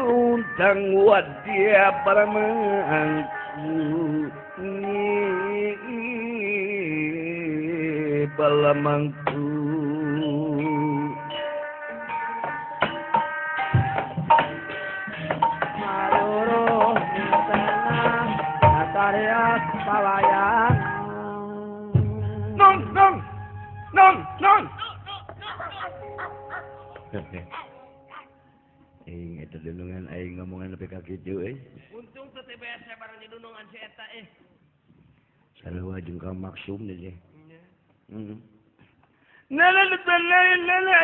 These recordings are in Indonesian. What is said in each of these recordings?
Undang wadia para mangku balamangku Maloro tanah Natarias pawayang non itu dulungan aing ngomongan lebih kaki cuy untung tuh TBS saya barang di dunungan si eta sarua jeung ka maksum deh Nala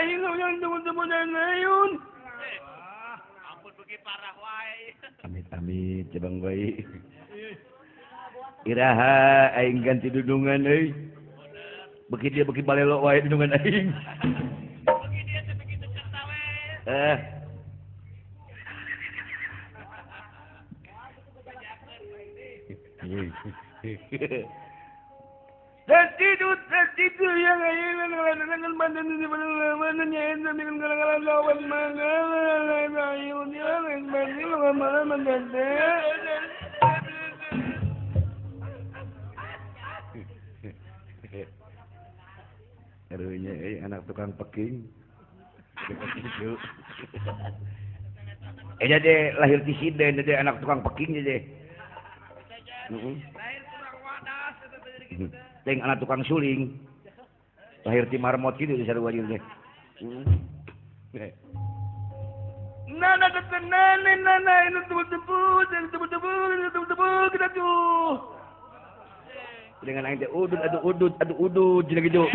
aing ngomong temu-temu ayun ampun begi parah wae amit cebang bayi iraha aing ganti dudungan euy beki dia beki balelo wae dudungan aing begi dia teh begitu cerita we Tertidur yang ayeuna ngaladangan badan di badan nyaeta dengan kala-kala lawan mangalan ayun yang bani malam mendete Karunya anak tukang peking. Jadi lahir di Siden, jadi anak tukang peking jadi. lahir tukang wadas Teng anak tukang suling. Lahir di marmot gitu di sarua ieu teh. Nana ini tebut-tebut kita tuh. Dengan aing teh udud jeung gitu.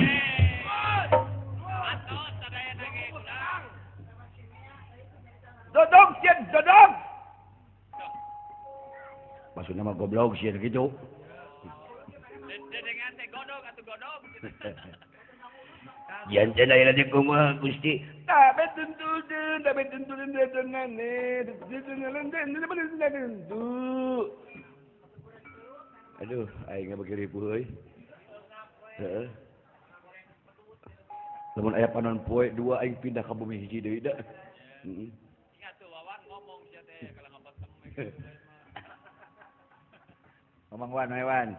Dodong. Maksudnya mah goblok sih gitu. Dengan teh godog atau godog. Jangan aya di kumaha Gusti. Tapi tentu tentu. Aduh, aing bagi ribu euy. Heeh. Lamun aya panon poe 2 aing pindah ka bumi hiji deui da. Heeh. Ingat tuh Wawan ngomong sia teh kalau ngapotong. Ngomong Wan, Wan.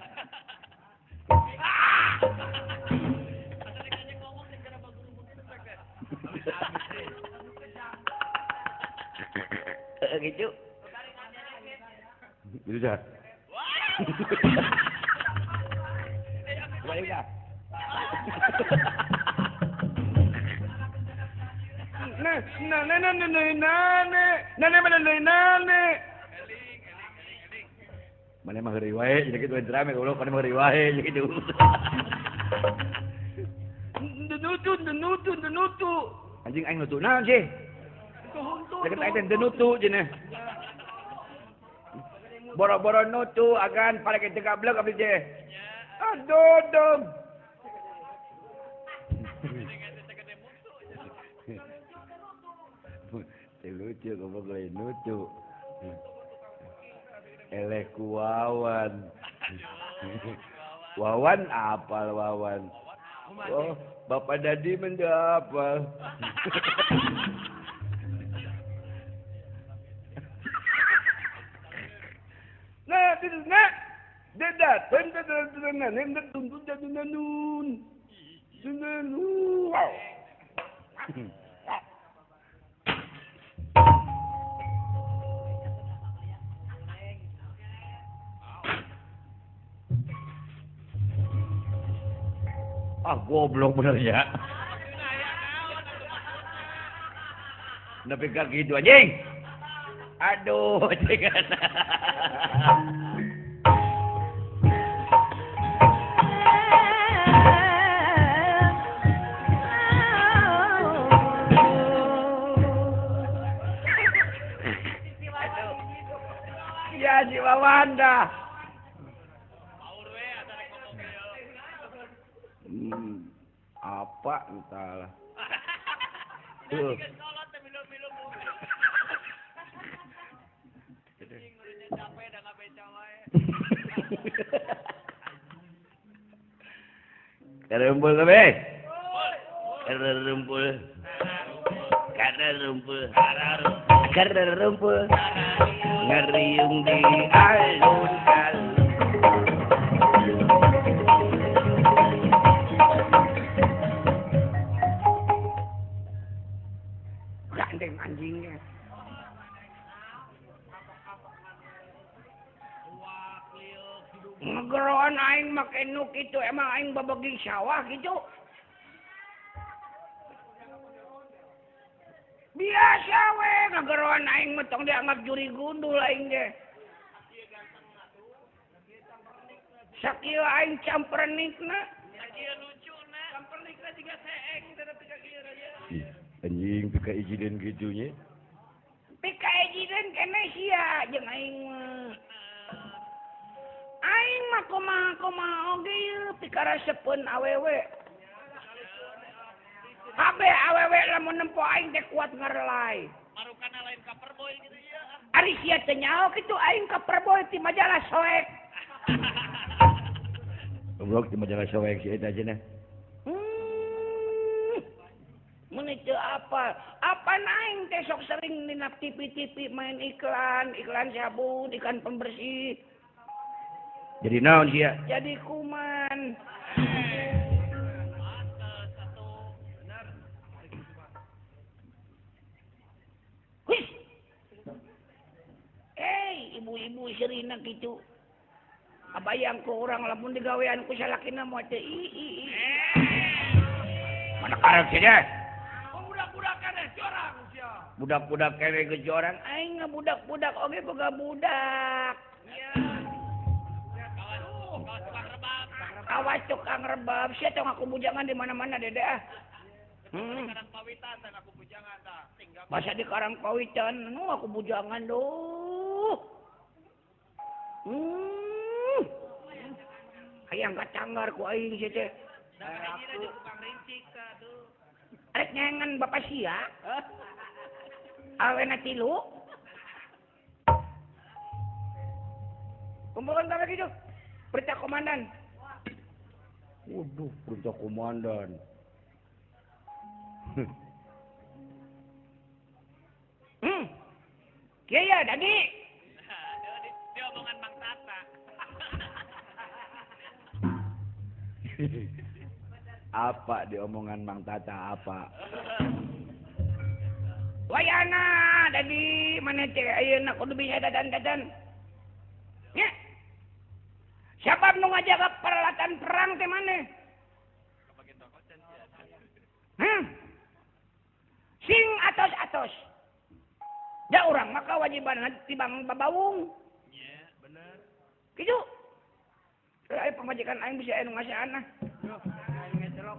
Gitu. Gitu dah. Balik dah. Mana mah heuri wae, jadi kitu drama goblok, mana mah heuri wae gitu. Denutu. Anjing aing nutu naon sih? Deket aing teh denutu cenah. Boro-boro nutu agan paleke teu gablek abdi teh. Aduh, dong. Lucu goblok lain nutu. Eleh ku Wawan. Wawan apal Wawan. Oh, Bapak Dadi menda apa? Nah, dedat, nun. Wow. Ah, goblok bener ya. Nepi ka kitu anjing. Aduh, jangan. Ya si Wawanda. Apa entahlah. Tuh. Rumpul kabe. Rumpul. Karena rumpul. Karena rumpul. Ngeriung di alun-alun. Gandeng anjingnya. Ngegeroan aing make nuk itu emang aing babagi sawah gitu. Biasa we ngegeroan aing metong dianggap juri gundul aing ge. Sakieu aing campernikna. Sakieu lucuna. Campernikna juga seeng teu pika kieu aja. Anjing pika ijiden kitu nya. Pika ijiden kene sia jeung aing mah. Aing mah kumaha oge yeuh pikarasepeun awewe. Habe awewe lamun nempo aing teh kuat ngarelai. Marukana lain kaperboy gitu ya. Ari sia teh nyaho kitu aing kaperboy ti majalah soek. Goblok di majalah soek si eta cenah. Mun itu apa? Apa aing teh sok sering dina TV main iklan sabun, ikan pembersih. Jadi naon sia? Jadi kuman. Wih. Ibu-ibu serina gitu. Abayang ku orang lamun digawean ku salakina moal teh Mana karek sih deh? Budak-budak kene jorang sia. Budak-budak kene ke jorang. Aing ngabudak-budak oge boga budak. Iya. Kawas tukang rebab. Kawas tukang rebab. Sia tong aku bujangan di mana-mana Dede ah. Karang pawitan teh aku bujangan tah. Tinggal Masa di Karang Pawitan, aku bujangan doh. yang kacanggar ku aing sia teh. Arek nyangan Bapak sia. Awena 3. Kumpulkan kami gitu. Perintah komandan. Waduh, perintah komandan. Kiai ya, Dagi. Dia omongan Mang Tata. Apa diomongan Mang Tata apa? Wayana, Dagi, mana cek ayeuna kudu bisa dadan-dadan. Nya. Siapa nu ngajak peralatan perang teh maneh? Sing atos-atos. Da urang maka wajiban tibang babawung. Iya, bener. Kitu. Aya pamajikan aing bisa anu ngasaan nah. Aing ngecelok.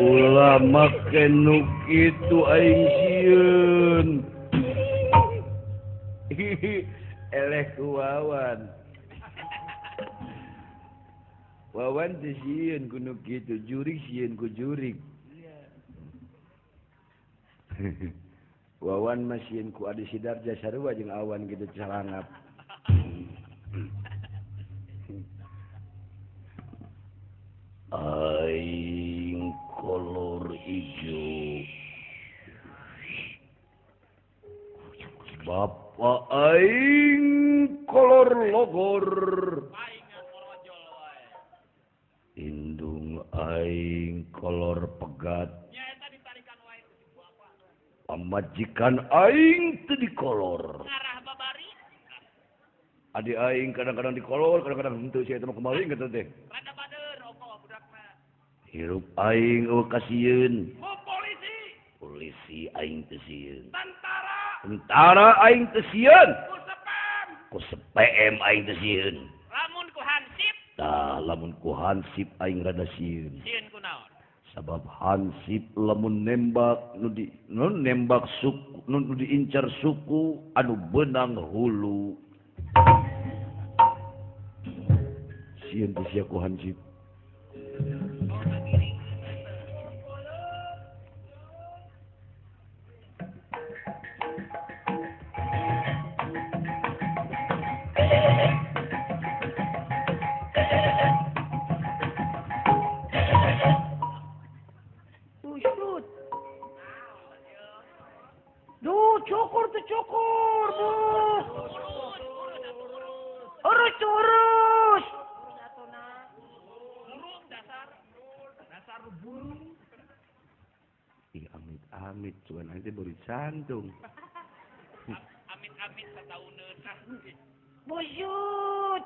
Ulah make nu kitu aing sieun. Eleh ku Wawan. Wawan teh sieun ku nu kitu, jurig sieun ku jurig. Wawan mah sieun ku Adi Sidarja sarua jeung Awan kitu calangap. Aing kolor ijo. Bapak aing kolor logor. Indung aing kolor pegat. Pamajikan aing teu dikolor. Ngarah babari. Adi aing kadang-kadang dikolor, kadang-kadang henteu sia eta mah kumaha kitu teh. Rada bader okoh budakna. Hirup aing eueuh kasieun. Oh, polisi. Polisi aing teu sieun. Tentara. Tentara aing teu sieun. Kusepam. Ku SPM aing teu sieun. Lamun ku hansip. Tah lamun ku hansip aing rada sieun. Sieun ku naon? Sabab hansip lamun nembak nembak suku nu diincar suku anu benang hulu. Sieun teh sia ku hansip. Usut. Duh, cukur tuh cukur, Bu. Urus. Burung dasar. Dasar burung. Ih amit-amit cuman aing teh beurit santung. Amit-amit satauneun. Busut.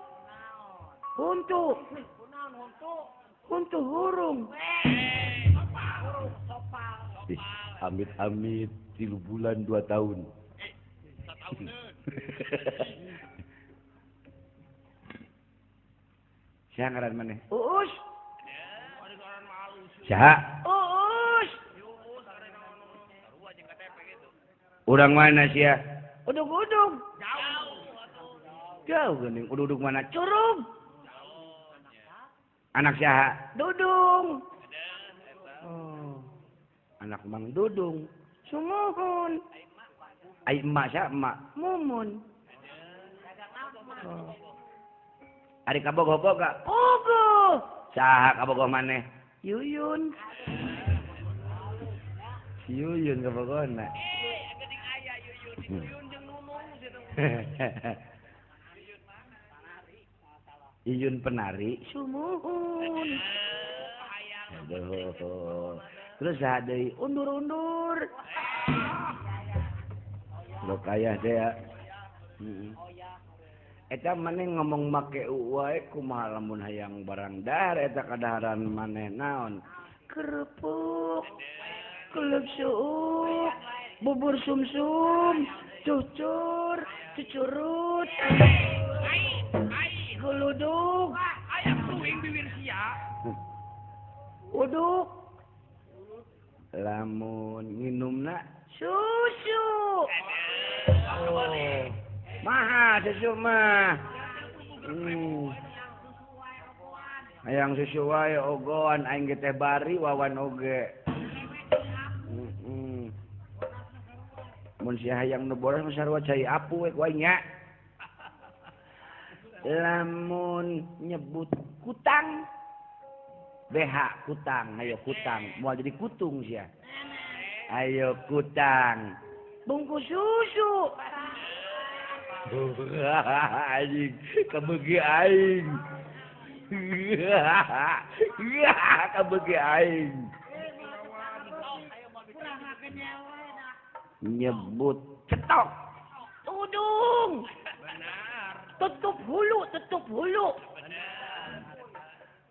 Huntu. Huntu hurung. Ih, amit-amit 3 bulan 2 tahun. Satauneun. Sia ngaran maneh? Uus. Saha? Uus. Sarua jeung KTP gitu. Urang mana sia? Udug-udug. Jauh geuning udug mana? Curug. Anak saha? Dudung. Oh. Anak Mang Dudung. Sumuhun. Ai emak saha emak? Mumun. Oh. Ari kabogoh ka? Ogo. Saha kabogoh maneh? Yuyun. Si Yuyun kabogohna. Geuning aya yuyun jeung nunung situ. Yuyun penari. Sumuhun. Aduh. Terus saha deui? Undur-undur. Lo kaya teh ya. Eta maneh ngomong make wae kumaha lamun hayang barang dahar eta kadaharan maneh naon? kerupuk, kelep suuk, bubur sumsum, cucur, cucurut, geluduk, Ayam suwing bibir sia. uduk, Lamun nginumna susu. oh. Maha susu mah. Hayang susu wae ogoan aing ge teh bari wawan oge. Mun si hayang nu boros mah sarua cai apu we ku aing nya. Lamun nyebut kutang BH kutang, ayo kutang, mau jadi kutung sia. Ayo kutang. Bungkus susu. Anjing, kabeugi aing. Kabeugi aing. Nyebut cetok. Tudung. Tutup hulu.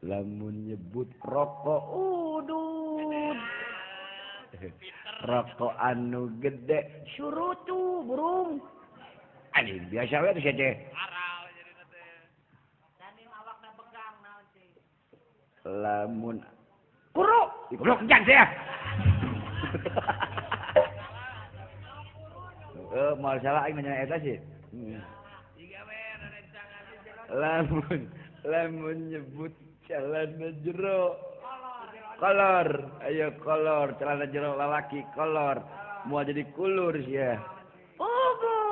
Lamun nyebut rokok Udud. rokok anu gede. Surutu, burung. Anjing biasa we tuh teh. Arau jadi teh. Dani awakna begang naon sih. Lamun Kuruk. goblok kencang saya. Mal salah aing nanya eta sih. Lamun nyebut celana jero. Kolor, ayo kolor, celana jero lalaki kolor. Mau jadi kulur sih ya. Ugu.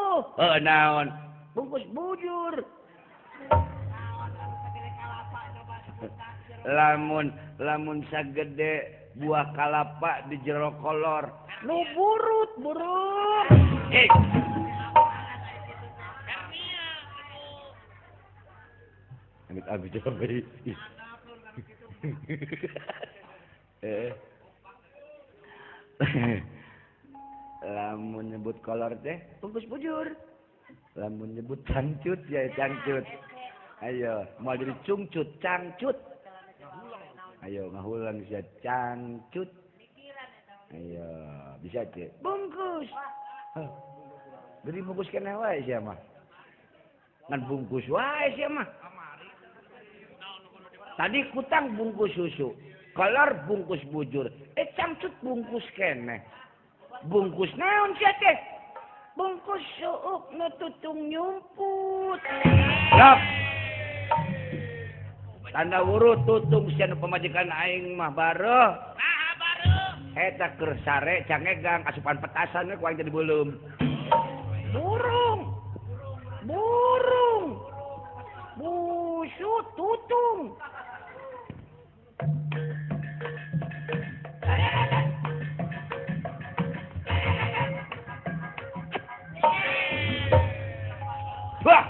Naon? Bungkus bujur. Lamun sagede buah kalapa di jero kolor. Nu burut, burung. Amit coba. Lamun nyebut kolor teh Bungkus bujur. lamun nyebut cangcut ya cangcut. Ayo mau jadi cungcut cangcut. Ayo ngahulang sia cangcut. Ayo bisa cek. Bungkus. Beri bungkus kena wae sia mah. Ngan bungkus wae sia mah. Tadi kutang bungkus susu, kolor bungkus bujur, cangcut bungkus kene. Bungkus naon sia teh? Bungkus suuk nu tutung nyumput. Lap. Tanda urut tutung sia nu pamajikan aing mah bareuh. Nah, baru. Eta keur sare cangegang asupan petasan we ku aing teh dibeulem. Burung. Burung. Busut tutung. Wah.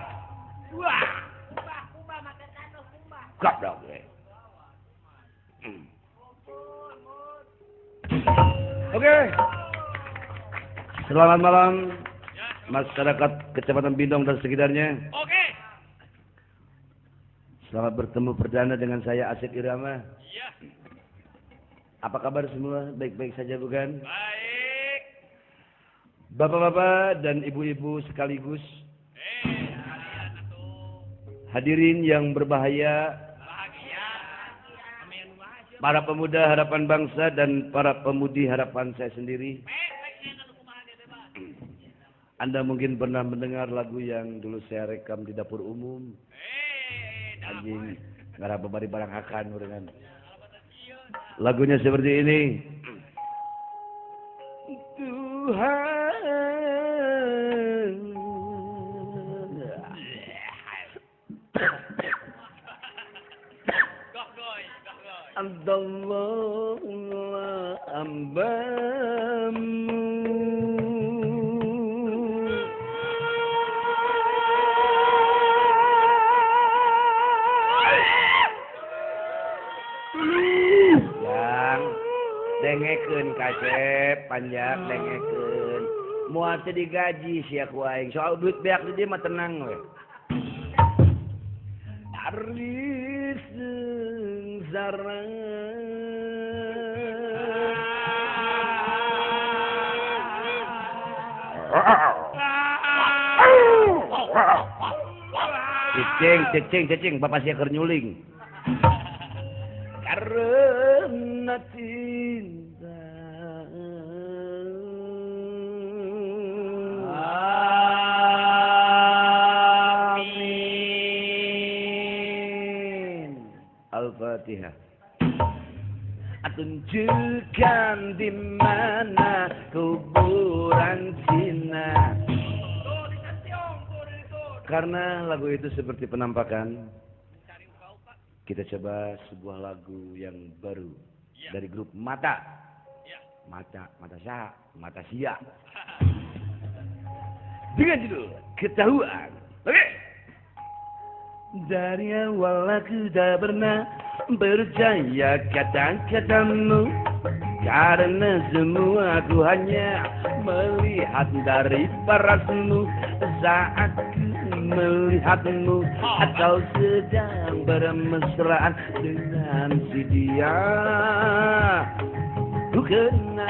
Wah. Goblok we. Oke. Selamat malam masyarakat Kecamatan Bindong dan sekitarnya. Oke. Selamat bertemu perdana dengan saya Asep Irama. Iya. Apa kabar semua? Baik-baik saja bukan? Baik. Bapak-bapak dan ibu-ibu sekaligus Kalian atuh hadirin yang berbahaya, bahagia. Amin wae. para pemuda harapan bangsa dan para pemudi harapan saya sendiri. Anda mungkin pernah mendengar lagu yang dulu saya rekam di dapur umum. Anjing ngarah babari barang akan urengan. Lagunya seperti ini. Tuhan Andallah ambamu yang dengekeun kasep panjang dengekeun moal teu digaji sia ku aing soal duit beak di dieu mah tenang we Aris sengsara Cicing, bapak siya kernyuling. Karena cinta. Amin. Al-Fatihah. Tunjukkan di mana kuburan Cina. Karena lagu itu seperti penampakan, kita coba sebuah lagu yang baru dari grup Mata. Mata Sia. Dengan judul Ketahuan. Oke. Dari awal aku tak pernah percaya kata-katamu, karena semua aku hanya melihat dari parasmu. Saat ku melihatmu atau sedang bermesraan dengan si dia, ku kenal.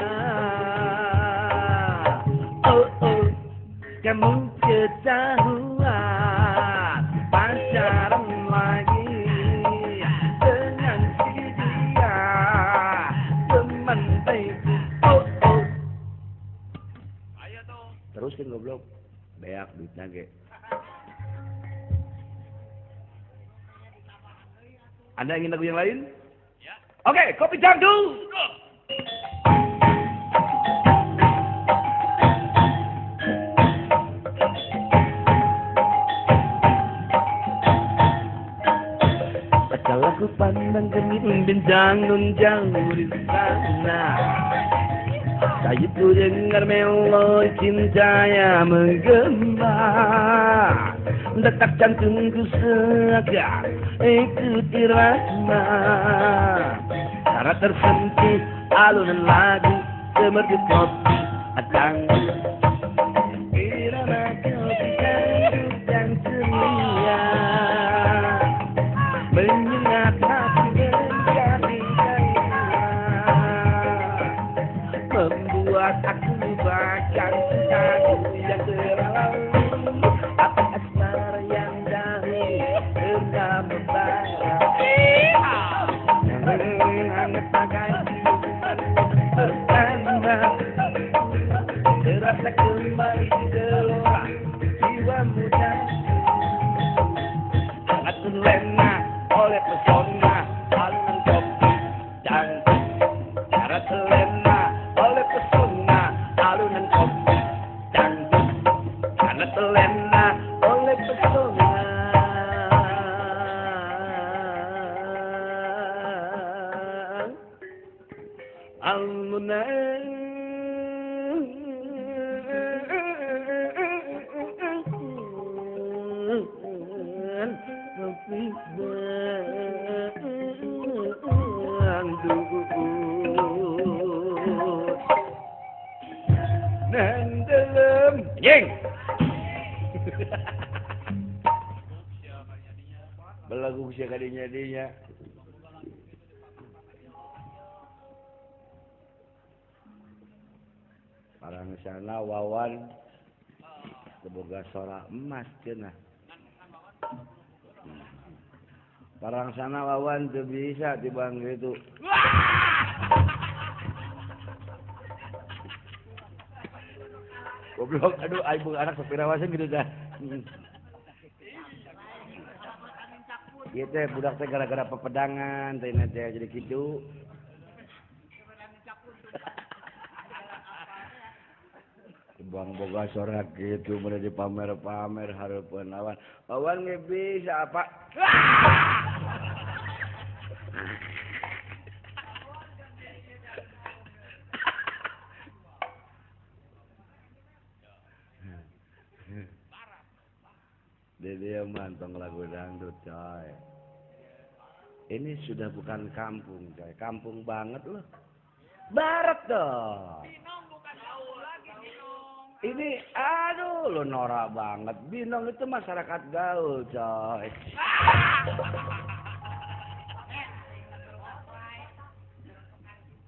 Oh, kamu ketahuan pacaran lagi dengan si dia, teman baikku. Oh. Ayo tuh. Teruskan goblok. Beak duitnya ge. Anda ingin lagu yang lain? Ya. Oke, kopi jangdu. Kalau aku pandang ke bintang nun jauh di sana, saya pun dengar melodi cinta yang menggema. Detak jantungku seakan ikut irama, karena tersentuh alunan lagu seperti kopi jangdu. Irama kopi jangdu dan ceria menyengat hati menjadi gaya, membuat aku bahkan cintaku yang terlalu, api asmara yang dahulu pernah membara, hangat bagai pertanda, terasa kembali gelora jiwa muda. Aku lena oleh pesona alunan kopi jangdu, cara terlena oleh pesona alunan kopi jangdu, karena terlena oleh pesona alunan kopi jangdu. Dan dalam jeng belagu sia kadinya dinya. Parang sana Wawan boga sora emas cenah. Parang sana Wawan teu bisa tibang gitu. Goblok, aduh aing boga anak sapirawasan gitu dah. Ieu teh budak teh gara-gara pepedangan teh jadi kitu. Bang boga sorak gitu mulai dipamer-pamer hareupeun lawan. Lawan ge bisa apa? Dia mantong lagu dangdut coy. Ini sudah bukan kampung coy, kampung banget loh. Barat dong. Binong bukan gaul lagi binong. Ini aduh lo norak banget. Binong itu masyarakat gaul coy.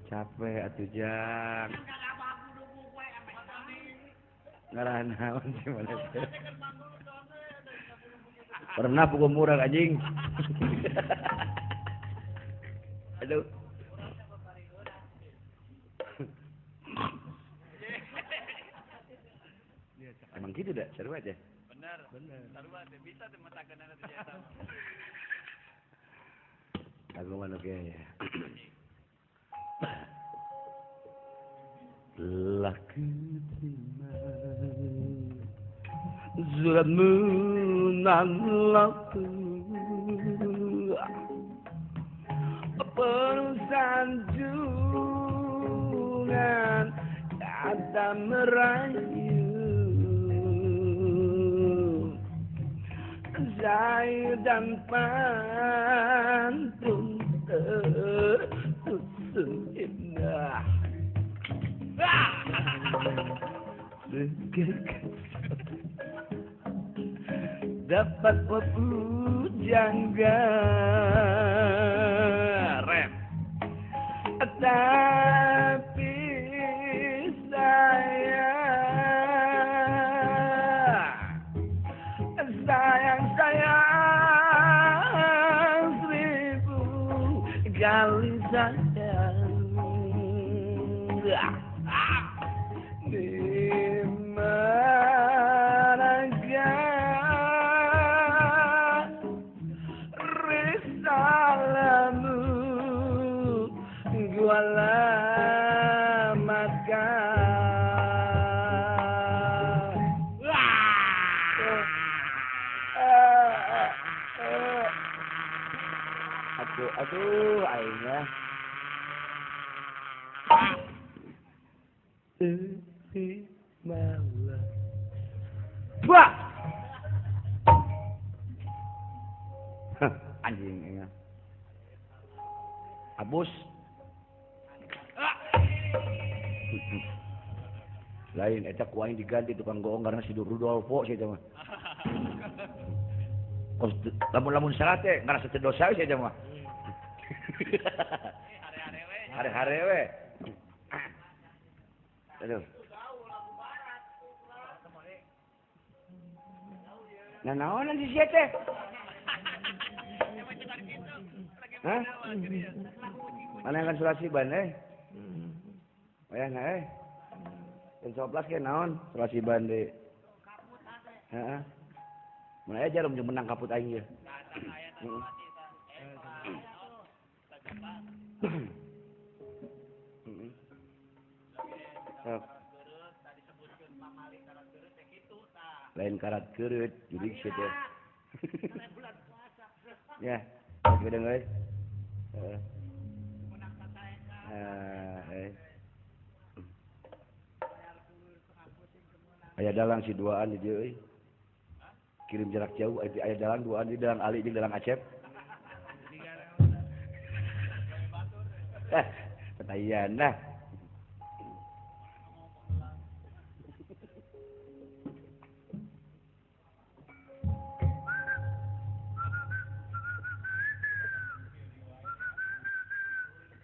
Capek atuh Jang. Ngaran naon sih mana teh? Pernah pukul murah anjing. Aduh. Emang gitu dah, seru aja. Bener. Seru aja. Bisa tuh matakan anak ternyata. Lagu mana oke ya. Telah kuterima suratmu nan laku persanjungan kata merayu saya dan pantun tersusun indah dapat pujangga rem tapi sayang seribu kali sayang di manakah risalamu gua alamatkan aduh aingnya malam wah anjing ya abus lain eta ku aing diganti tukang goong karena si Rudolfo sih mah lamun salah teh ngarasa teu dosa sih mah hari-hari we aduh nah naonan si sia teh hah mana kan Sulasiban wayahna Insoplas ke naon Sulasiban deui heeh mun aya jarum jeung menang kaput aing ieu lain karat keureut jadi shit ya gedeng euy aya dalang si duaan di dieu euy kirim jarak jauh aya dalang duaan di dalang Ali jeung dalang Acep petayan dah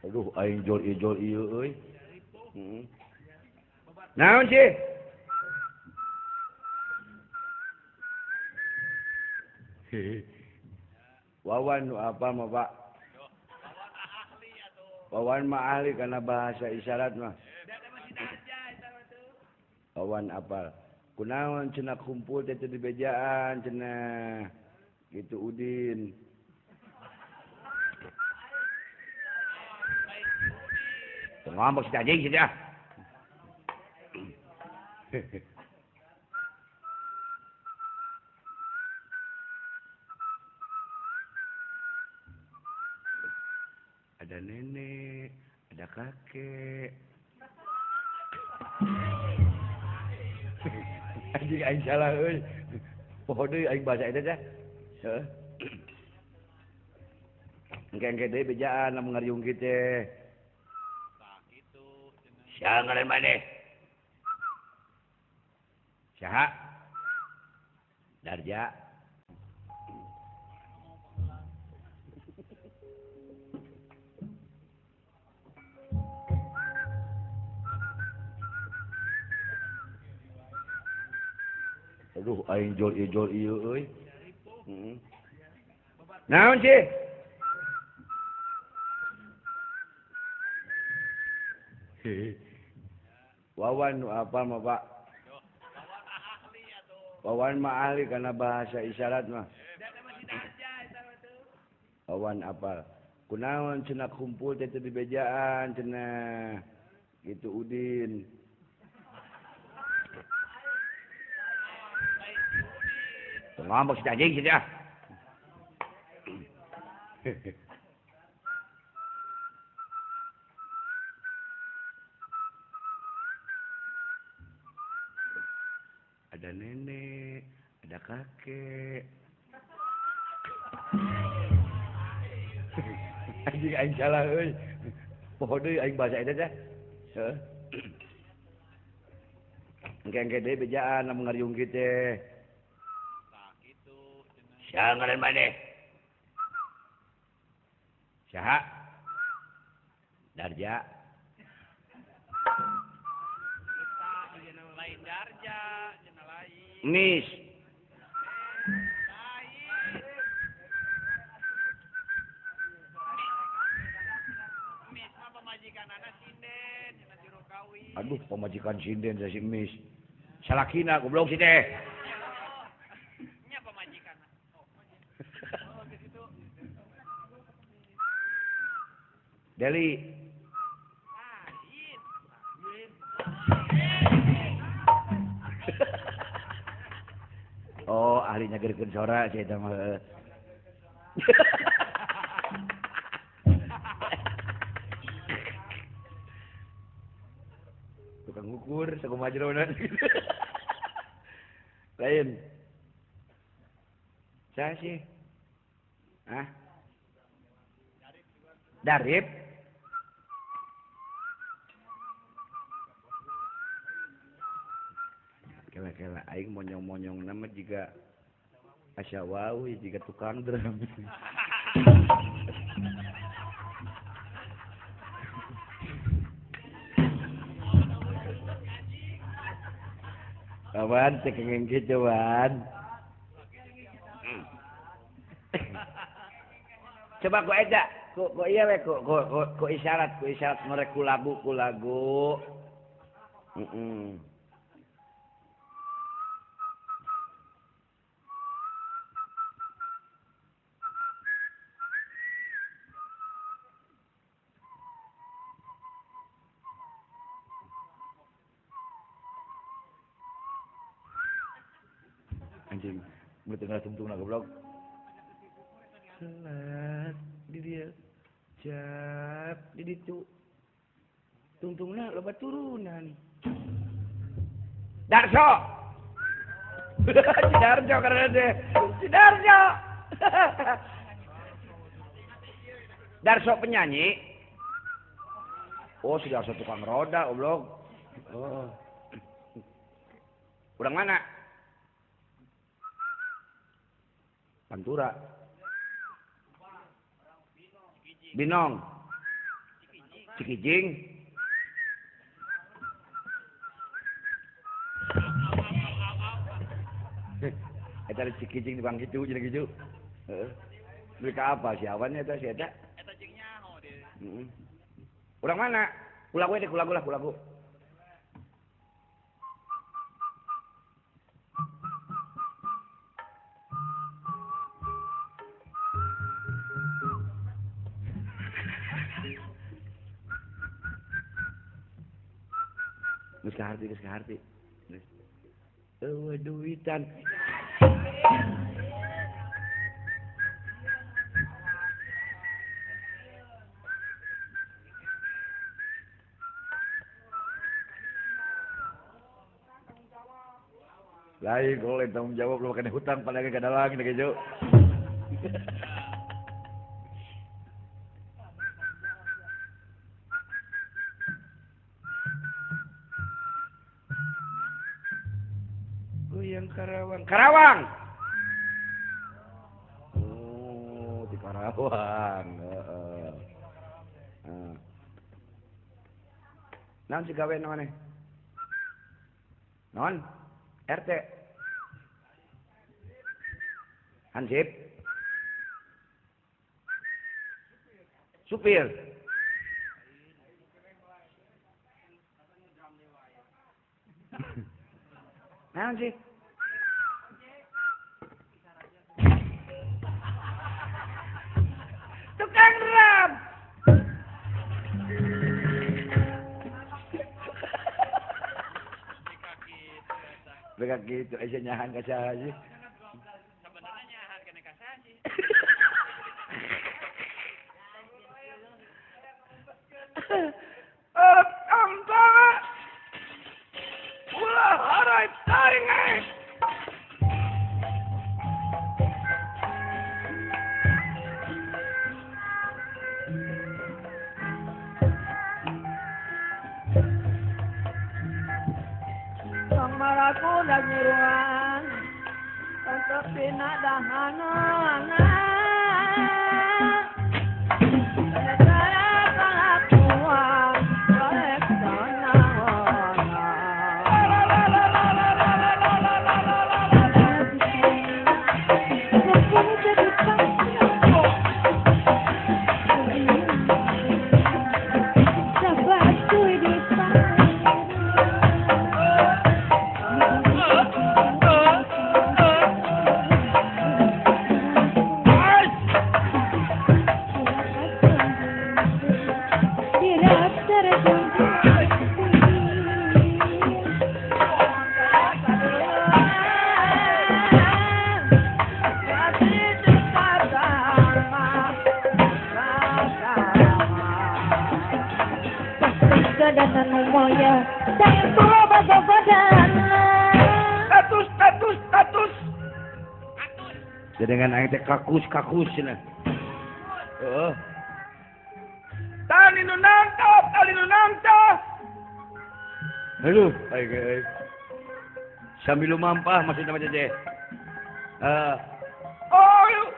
aduh aing jol ieu euy naon sih Wawan nu apa mah Pak Wawan mah ahli karena bahasa isyarat mah Wawan apal kunaon cenah kumpul teh di bejaan cenah gitu Udin ngambek si anjing sih dah ada nenek, ada kakek. Anjing aing salah euy. Poho deui aing bahasa eta teh. Heeh. Engke-engke deui bejaan lamun ngariung kieu teh. Tah kitu cenah. Sia ngaran maneh? Saha? Darja. Aduh, aing jol ieu euy. Heeh. Naon sih? Wawan apa mah, Pak? Wawan mah ahli karena bahasa isyarat mah. Wawan apa? Kunaon cenah kumpul teh di bejaan cenah. Gitu Udin. Ngambek si anjing sih dah. Ada nenek, ada kakek. Anjing aing salah euy. Poho deui aing bahasa eta teh. Heeh. Engke-engke deui bejaan lamun ngariung kieu teh. Nah, gitu. Saha ngaran maneh? Saha? Darja. Kita lain darja, cenah lain. Mis. Mis mah pamajikanana sinden, cenah juru kawin. Aduh, pemajikan sinden si Mis. Salakina goblok si teh. Nya pamajikanna. Oh, ke situ. Deli. Oh, ahli nyagerkeun sora si eta mah. Tukang ngukur, sakumaha jerona. Lain. Saya sih. Hah? Darip. Kela-kela aing monyong-monyong nama juga asyawawi juga tukang drum. Kawan, cekengeng gitu, Wan. Coba ku eta, ku iya we ku isyarat merek ku lagu. Heeh. Anjing, mun tengah tungtungna goblok. Salat di dia. Jak di ditu. Tungtungna loba turunan. Darso. Si Darso karena deh. Si Darso. Darso penyanyi. Oh, si Darso tukang roda, goblok. Oh. Urang mana? Pantura. Binong. Cikijing. Eta Cikijing di Bangkitu jadi gitu. Heeh. Mereka apa si awannya eta si eta? Eta jeung nyaho dia. Heeh. Urang mana? Kulagu teh kulagu. Geus kaharti. Eueuh duitan. Lain kalau tanggung jawab lu kena hutang pada ke dalang gitu gitu. Goyang Karawang. Oh, di Karawang. Heeh. Naon si gawe namanya? Non? RT. Hansip. Supir. Naon sih? Tukang ram. Mereka gitu, aja nyahan ke saya sih. Sebenarnya nyahan kena kasasi. Antara ulah harai taringai. Sang malaku dan nyiruan untuk pinadahanan. Status. Dengan aing teh kakus cenah. Heeh. Tali nu nangkap. Aduh, baik. Sambil lumampah maksudnya macam teh. Oh, yuk.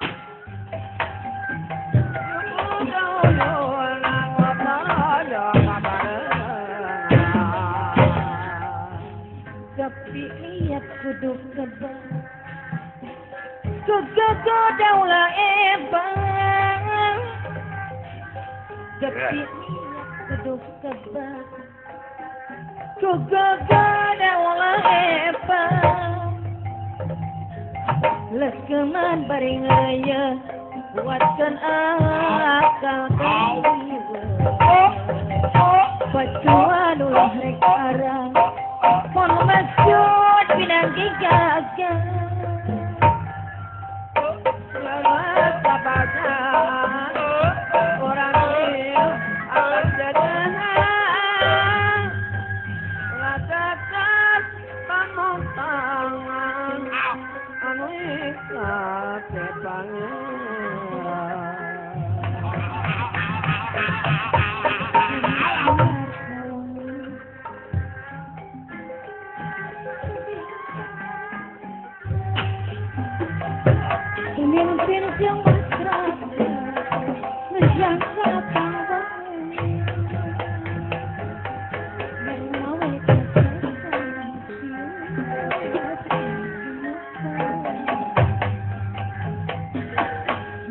Tapi lihat kudu kebang Daulah ebang Tapi lihat kudu kebang Daulah ebang Leskeman baring raya Buatkan akal Pacuan ulah rek arang Pon maksud pinanggi gagal Selamat sabaja Orang ini akan jadian Latakan pamong tangan Anu ikat kepangan Pemimpin yang mesra menjangka pawai mengawal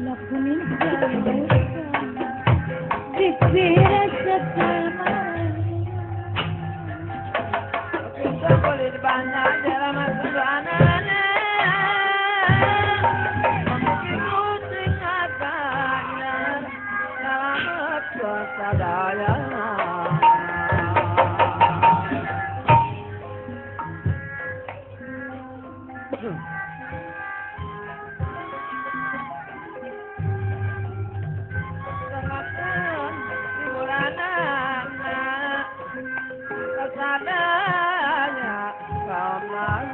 lakuin jalan dipira sekamai kita boleh dibandang dalam masalah sadaya Semakan bulanan kesadanya kamalan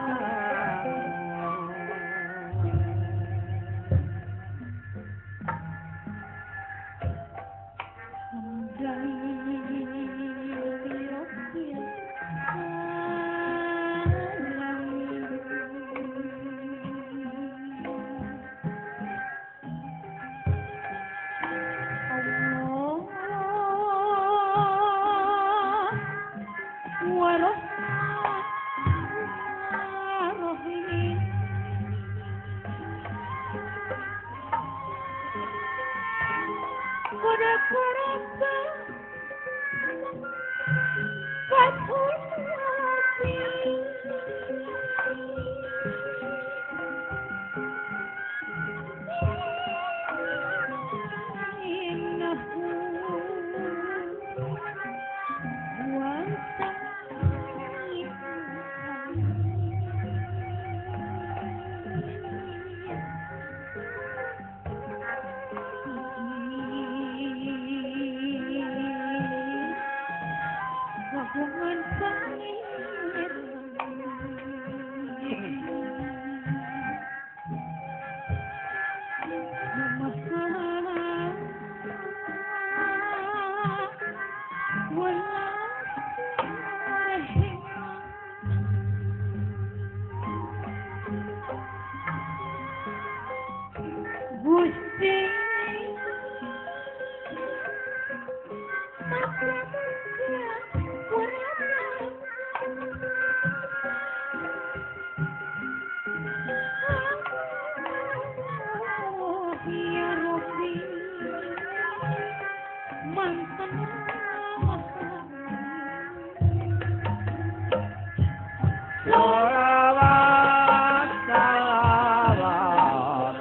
Sholawat salawat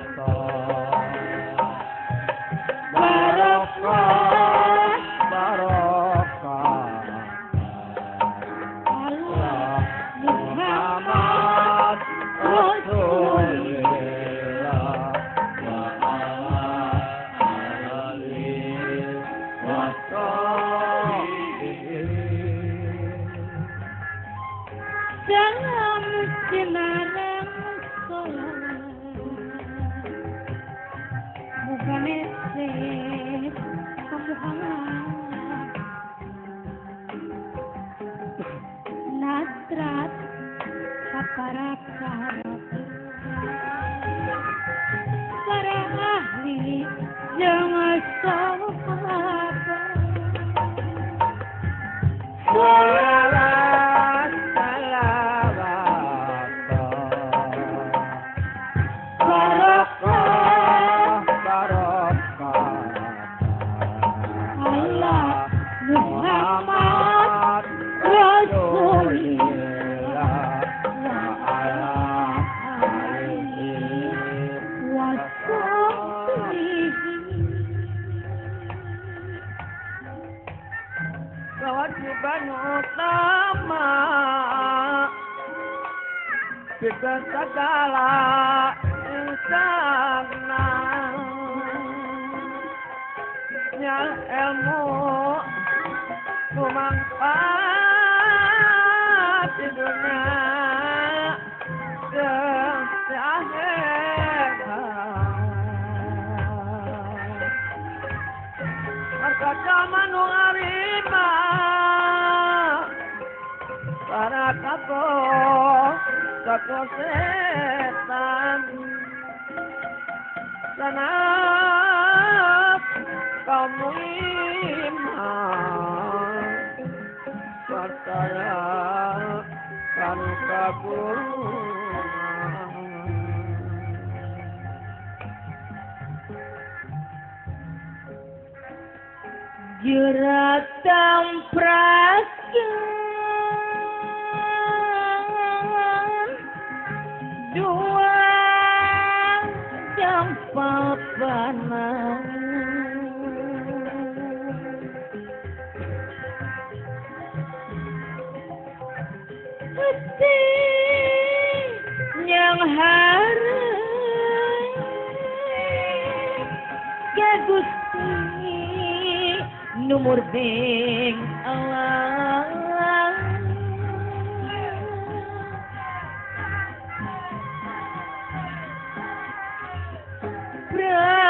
barokah barokah Allah Muhammad Rasulullah wa ala alihi wa sahbihi. Dalam sinarang solawat bukan esek Muhammad natrat kaparak-karak para ahli jangan sahabat sholawat salawat barokah barokah Allah Muhammad Rasulullah wa ala alihi wa sahbihi. Kewajiban utama kita segala insanan yang ilmu bermanfaat di dunia dan di akhirat. Maka zaman ngarima para kapok sako setan sanap kaum iman percaya kan kabulman jeratan prakan dua jam papanan hati yang harap ke Gusti numur bing Allah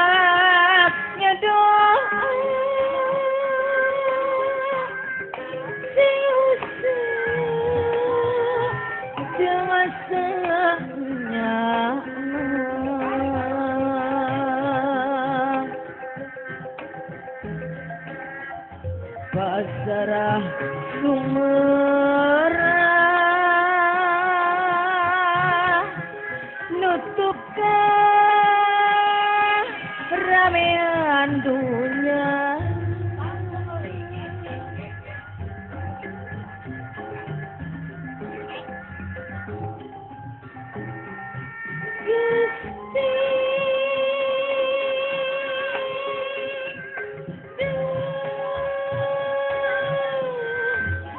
beratnya doa dengan senang pasrah sumerah nutup ramean dunia Gusti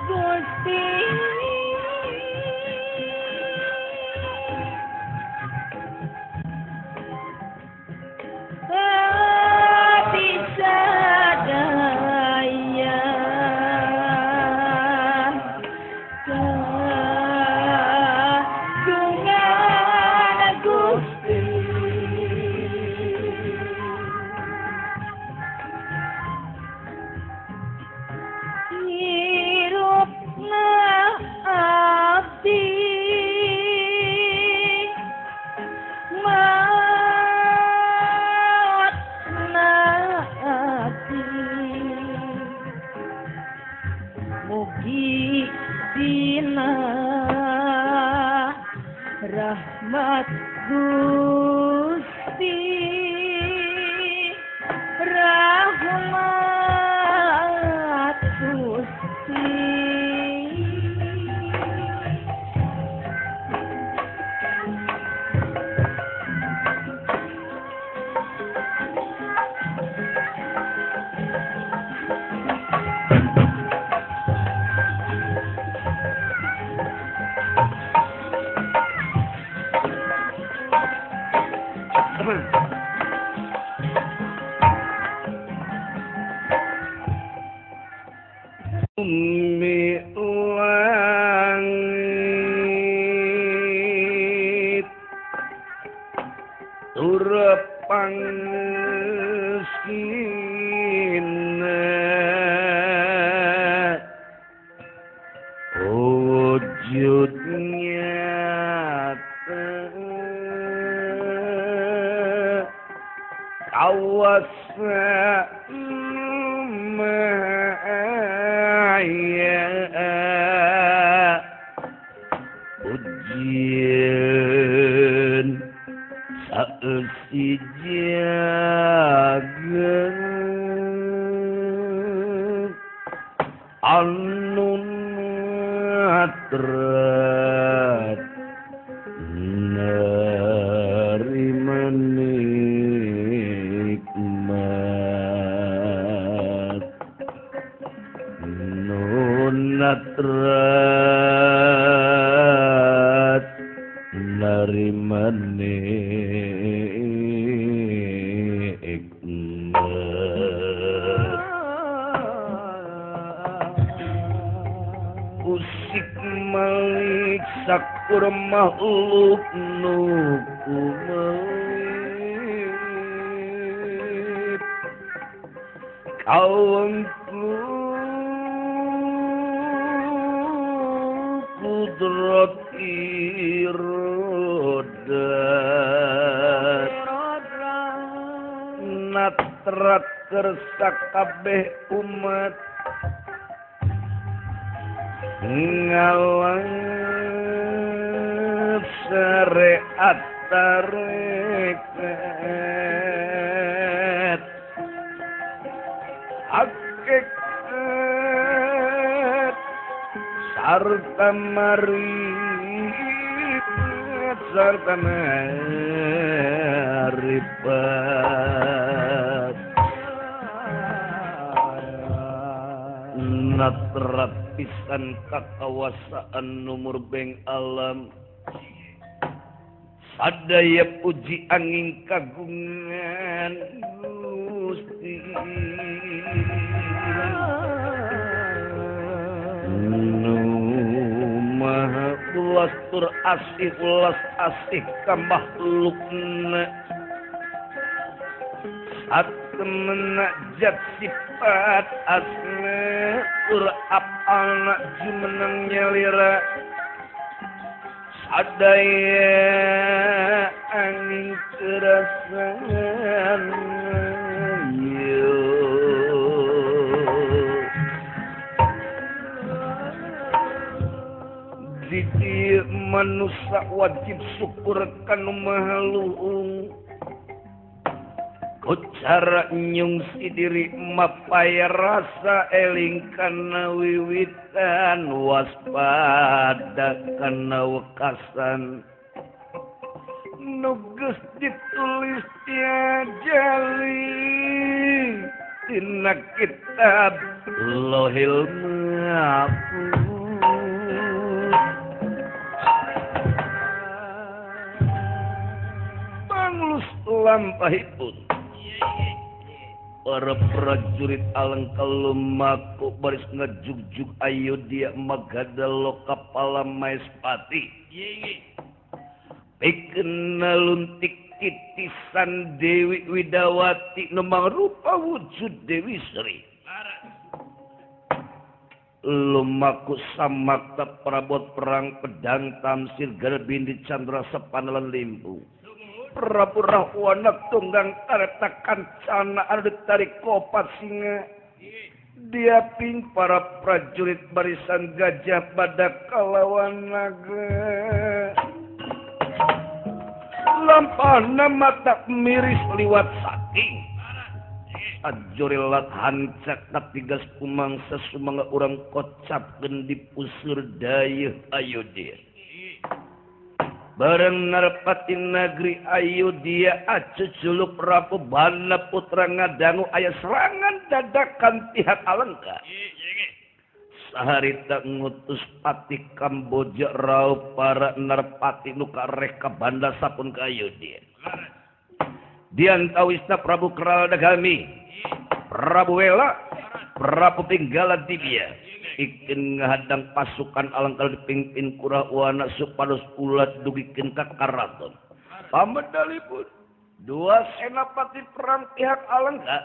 Gusti mugi dina rahmat Gusti rahmat Gusti Bumi langit turepang sina wujud nyata kawasa ujian saeusi jagat anu natrat narima nikmat natrat narima nikmat usik malik sakur makhluk nuku melit kawanku kudrat irodat natrat kersa kabeh umat ngalang syariat tarekat hakikat sarta marifat sarta marifat natrat pisan kakawasaan numur beng alam sadaya puji angin kagungan Gusti maha ulas tur asih ulas asih ka makhlukna menajat sifat asma tur apalna jumeneng nyalira sadaya angin kerasan Diti manusia wajib syukur kanu mahaluhung cara nyungsi diri mapaya rasa eling kana wiwitan waspada kana wekasan nugas ditulis tiajali tina kitab Lohil Mahfuz panglus lampahipun para prajurit alangkah lumaku baris ngejug-jug ayo dia magadalo kapala Maespati pikena luntik titisan Dewi Widawati nemang rupa wujud Dewi Sri lumaku samakta perabot perang pedang tamsil garbindi Chandra Sepanalan Limbu Prabu Rahwana tunggang tareta kancana anu tarik kopat singa diaping para prajurit barisan gajah pada kalawan naga lampahna mata miris liwat saking ajurilat hancak katigas kumangsa sumangga urang kocapkeun di puseur dayeuh Ayodhya bareng narepati negeri Ayodhya acuculuk Prabu Bana putra ngadangu aya serangan dadakan pihak Alengka saharita ngutus pati Kamboja rauh para narpati nu kareh ka Banda sapun ka Ayodhya diantawisna Prabu Kralodagami Prabu Wela Prabu Pinggaladibya ikin ngahadang pasukan Alengka dipimpin Kurawana supados ulat dugikeun ka karaton pamedalipun dua senapati perang pihak Alengka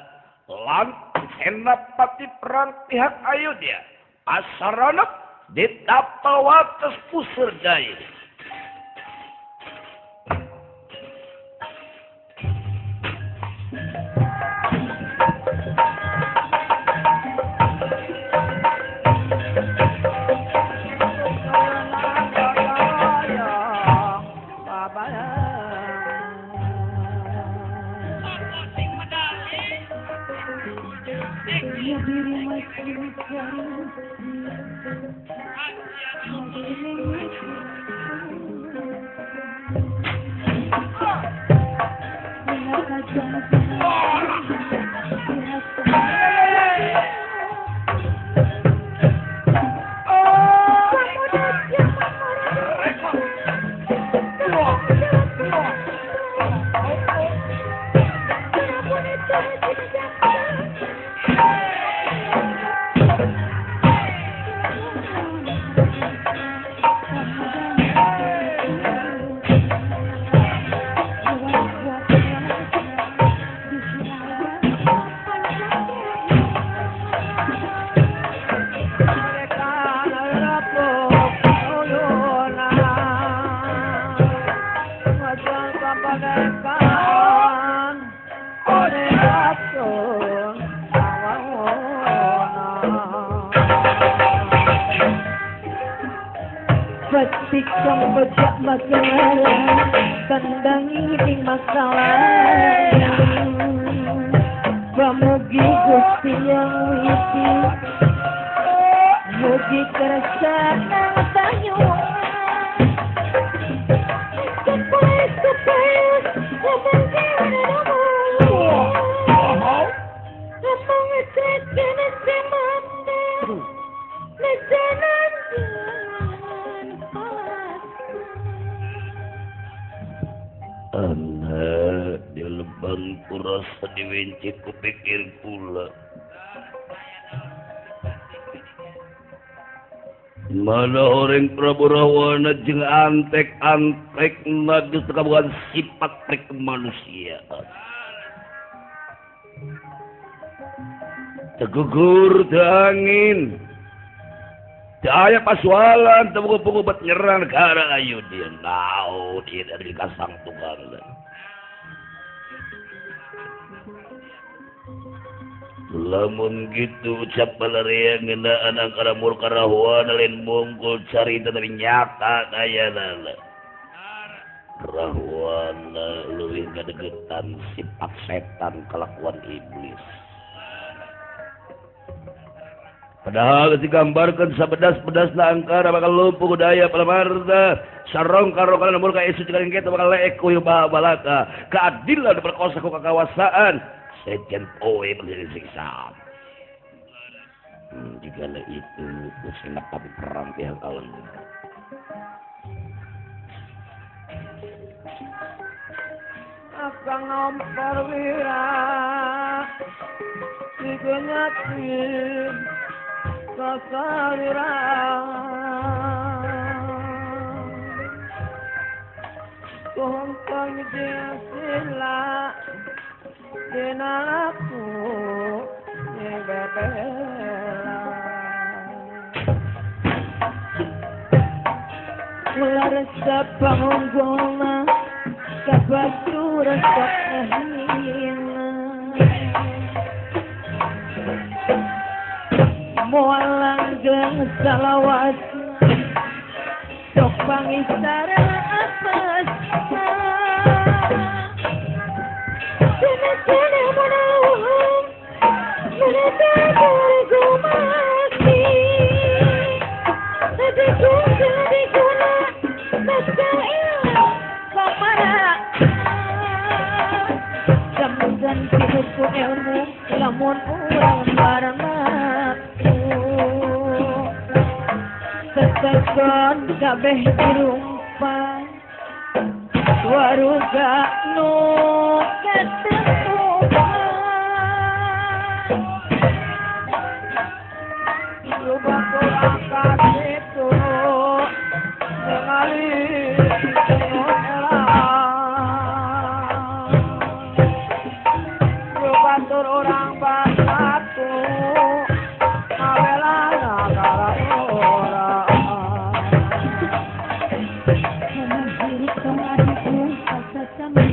lan senapati perang pihak Ayodhya asarana ditapel wates puseur dayeuh Batik sang bejak masalah kandangi ing masalah Pamugi Gusti yang witi mugi kersa nang tanyo Kapais ngomong kene ngomong ngecek kene semande nejanan anak di lebang kurasa diwenci kupikir pula mana orang Prabu Rawana jeung antek-antek nagis kabuhan sifat kemanusiaan tegugur angin daya pasualan temuku buat nyerang negara Ayodhya nau dia dari kasang tunggal lamun gitu ucap balariang ngenaan angkara murka Rahwana lain mungkul carita tapi nyata kaya nala Rahwana luwih ngadegetan sifat setan kelakuan iblis padahal digambarkan sabedas-bedas na angkara bakal lumpuh daya palamarta sarong karo kana murka isu jeung kita bakal leek ku balaka keadilan diperkosa ku kekawasaan sejen poe menjadi siksa jika itu kusenap tapi perang pihak Alengka Akang ngompor wira digenyatin kasalira Kumpang dia sila dinalaku ngebebela Ular sepang goma kabatu rasa kahina Mualanggeng salawat sok pangisara apes Sene munawang menetapkan gumasi Jadi guna Naskail Pamara Kamudan pinuku ilmu Lamun urang barang Tetegon kabeh dirumpan Waruga nu ketemupan Lubang angkat itu Mengalir Lubang orang batu Mabela negara orang Menghiruk tong adikku Asa sama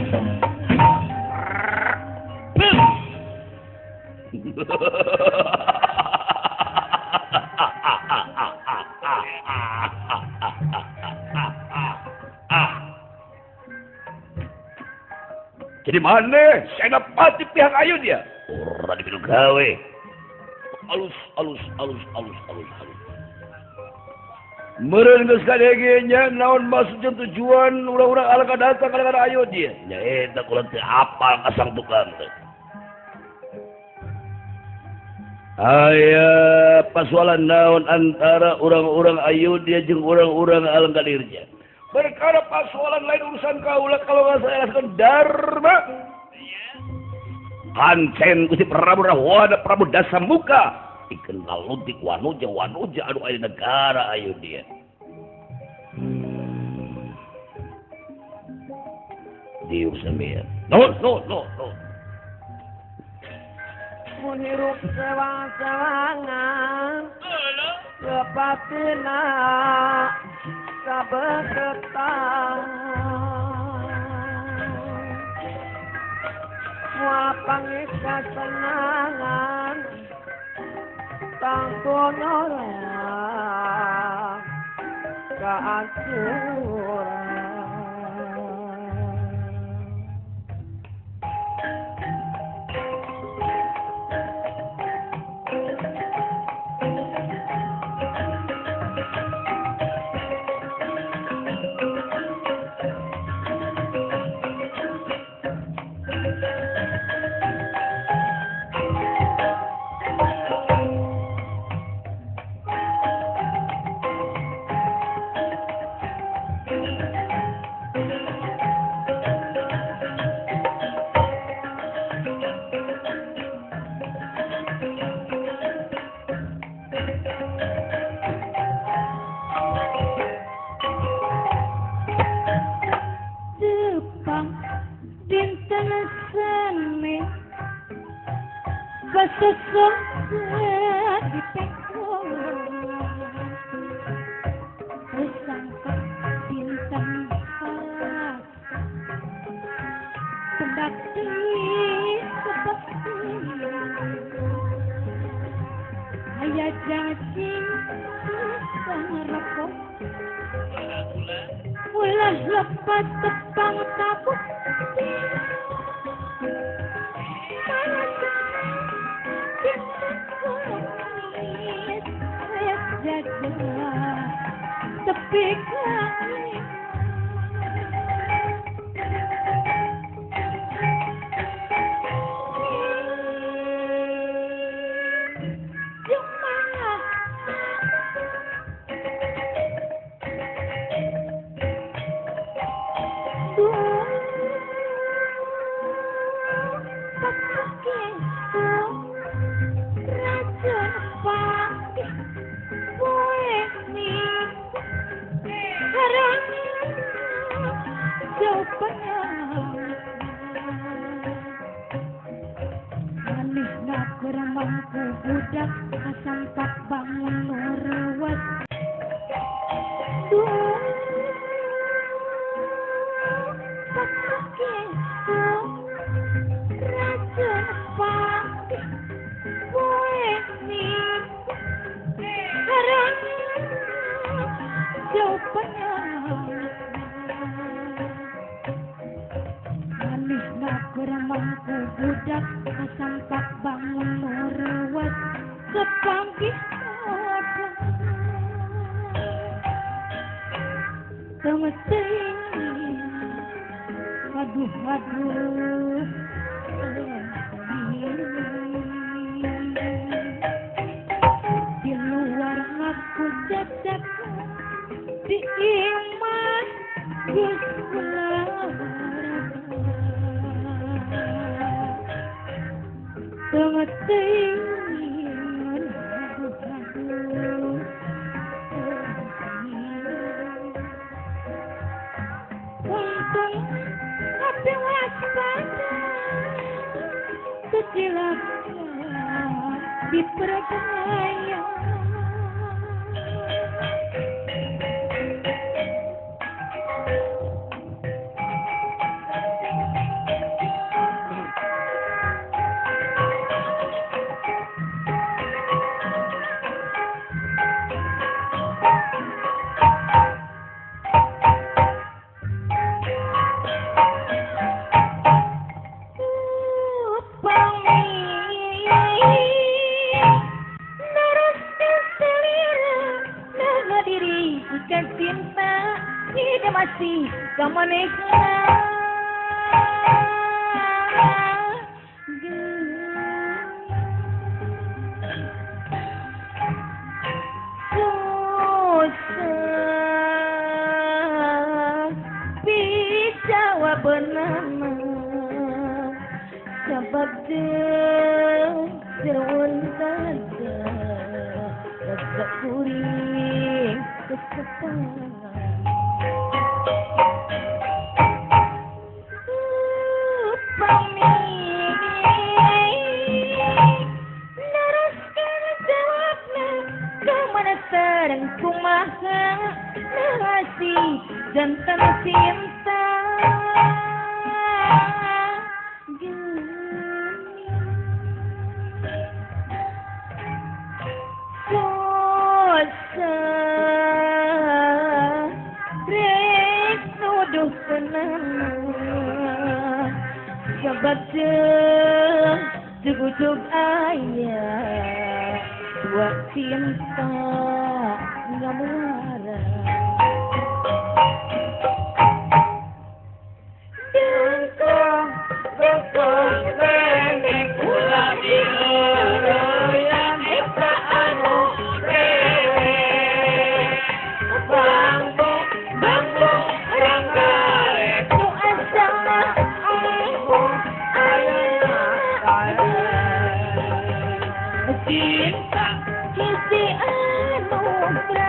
Jadi mana? Saya dapat pihak ayu dia. Orang dibilang gawe. Alus. Meren geus kadegenya naon maksudnya tujuan urang-urang alaka datang ka ayu dia. Nya eta kula teu apal kasang tukang teh. Aya pasoalan naon antara orang-orang ayu dia jeung orang-orang alangkadirnya. Perkara pasoalan lain urusan kaula kalau nggak saya lakukan dharma. Kancen Gusti Prabu Rawada Prabu Dasamuka ikeun kaluntik wanuja anu aya negara ayu dia. Dieu sampean. No. Mun hirup sewang-sewangan Kepatina Kabeketan Mua pangis kesenangan Tangkun orang Kehancuran Sesok di pekong Bersangka bintang pas Pendaki seperti Ayah jajing Pengerokok Ulah lepas tepang tabuk Tapi kali Harang jawabannya manis gak kurang mampu budak kesampak bangun merawat sepanggih ada semestinya aduh di luar aku cecek di iman Gusti semestinya untung hati waspada kecilaknya dipercaya masih kamanehna susah bisa wabenana sabab jeruan saja rasa kuring kesepan dan kumaha ngasih jantan cinta susah rek nuduh kenana sebab jug ayah dua cinta nggak muara Dengkong nenek kula diheroyan Eka anu rewe Bambu ranggare Nu asana amu ayana cinta hiji anugerah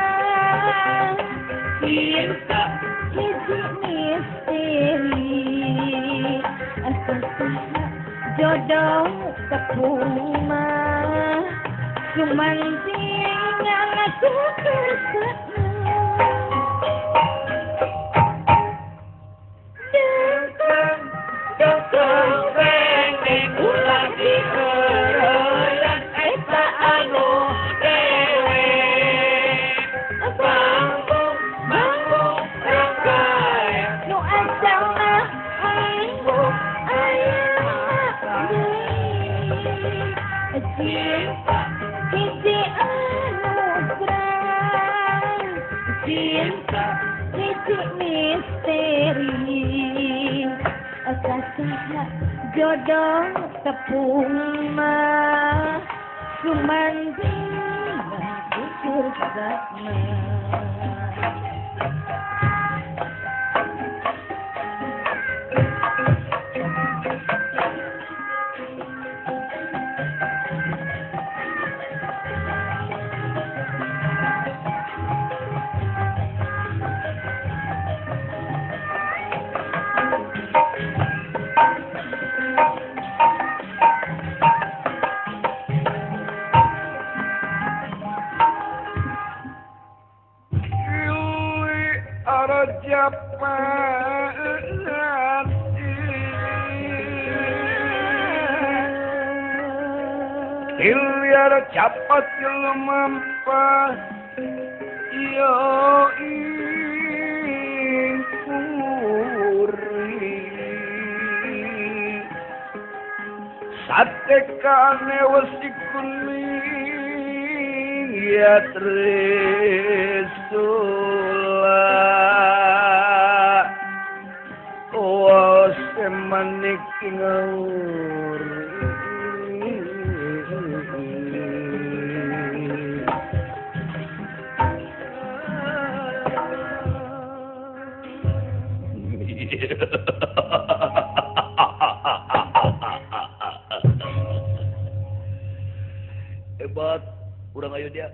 cinta hiji misteri asal jodoh tepung mah cuman tinggal aku Dengkong nenek kula diheroyan Eka anu dewe Bambu ranggae Nu asana amu ayana cinta hiji anugerah cinta hiji misteri kasih jodoh tepung mah cuman tinggal di surga Ilyar cepat lumampas yo puri sate kane wesi kuning ya tresula was manik ngawur hebat kurang ayo dia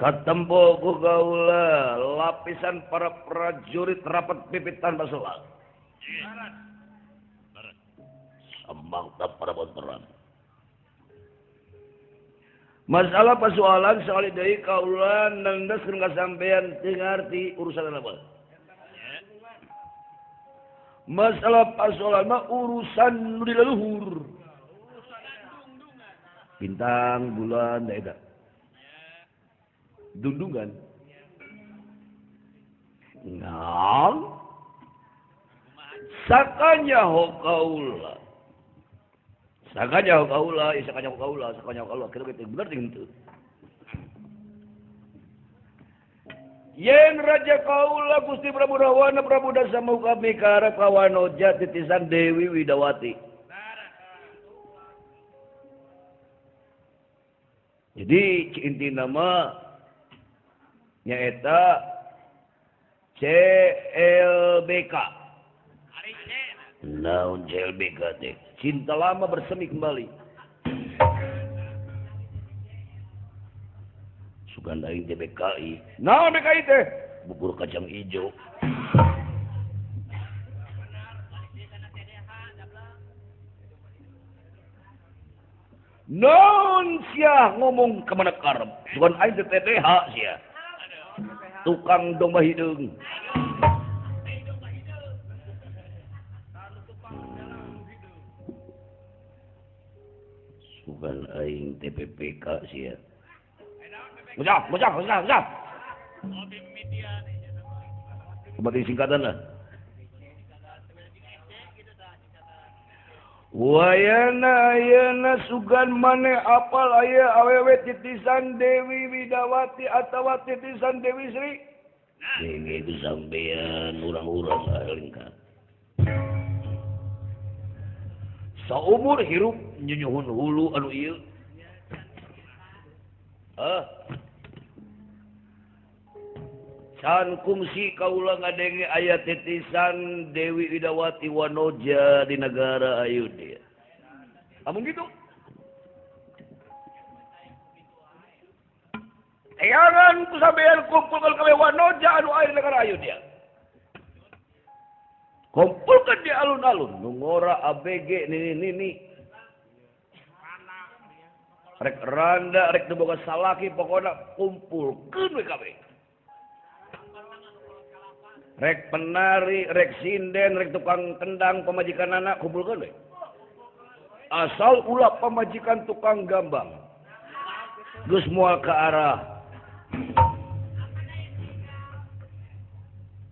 katempo ku gaula lapisan para prajurit rapat pipitan basola sambang tak para bonteran masalah persoalan soal deui kaula nendeskeun ka sampean teu ngarti urusan apa masalah persoalan mah urusan nu di leluhur bintang bulan da eta dundungan nang sakanya kaula sakanya kaula kira kita bener dengan itu yen raja kaula Gusti Prabu Rawana Prabu Dasamuka mikarep kawanoja titisan Dewi Widawati jadi inti nama nyaeta CLBK naon CLBK teh cinta lama bersemi kembali sugan aing teh BKI naon BKI teh bubur kacang ijo non sia ngomong kemana karep sugan aing teh TTH sia tukang domba hidung sugan aing TPPK sia Mujah. Seperti singkatan lah. Wayana sugan mane apal aya awewe titisan Dewi Widawati atawa titisan Dewi Sri. Ini itu sampean urang-urang alingkan. Saumur hirup nyunyuhun hulu anu ieu. Can kumsi kaula ngadenge aya titisan Dewi Widawati Wanoja di negara Ayodhya. Amun gitu. Jangan ku sampean kumpulkan kawe Wanoja anu aya di negara Ayodhya. Kumpulkan di alun-alun nungora ABG nini. Rek randa rek boga salaki pokona kumpulkeun we kabeh. Rek penari, rek sinden, rek tukang kendang pamajikan anak kumpulkeun we. Asal ulah pamajikan tukang gambang. Geus moal ke arah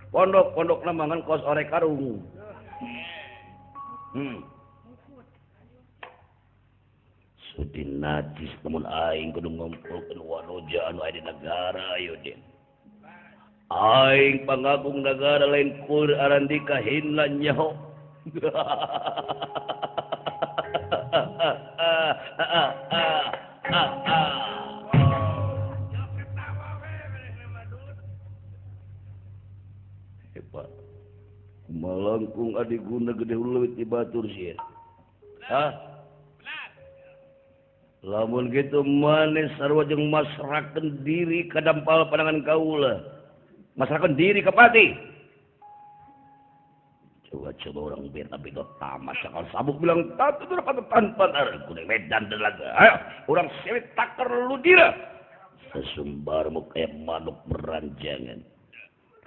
pondok-pondok namangan kos orek karung. Sudi najis namun aing kudu ngumpulkeun Wanoja anu aya di negara Ayodhya. Aing pangagung negara lain kur arandika hinla nyaho. Hebat. Kumalangkung adiguna gede huleuwit ti batur sia. Lamun gitu manis sarua jeung masrakeun diri ka dampal pandangan kaula. Masrakeun diri ka pati. Coba orang beta-beta tamat sakal sabuk bilang tatu dur tanpan ku medan delaga. Ayo urang sewit taker ludira. Sesumbarmu kayak manuk beranjangan.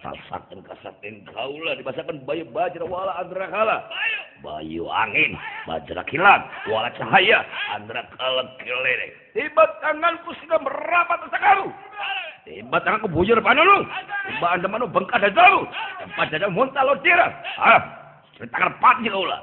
rasakan kasaktin kaula dibasakan bayu bajra wala andra kala bayu angin bajra kilat wala cahaya andra kala kelere tiba tanganku sudah merapat sakaru tiba tanganku bujur panulu tiba anda manu bengkak dan jauh tempat jajan muntah lo tira ceritakan pati kaula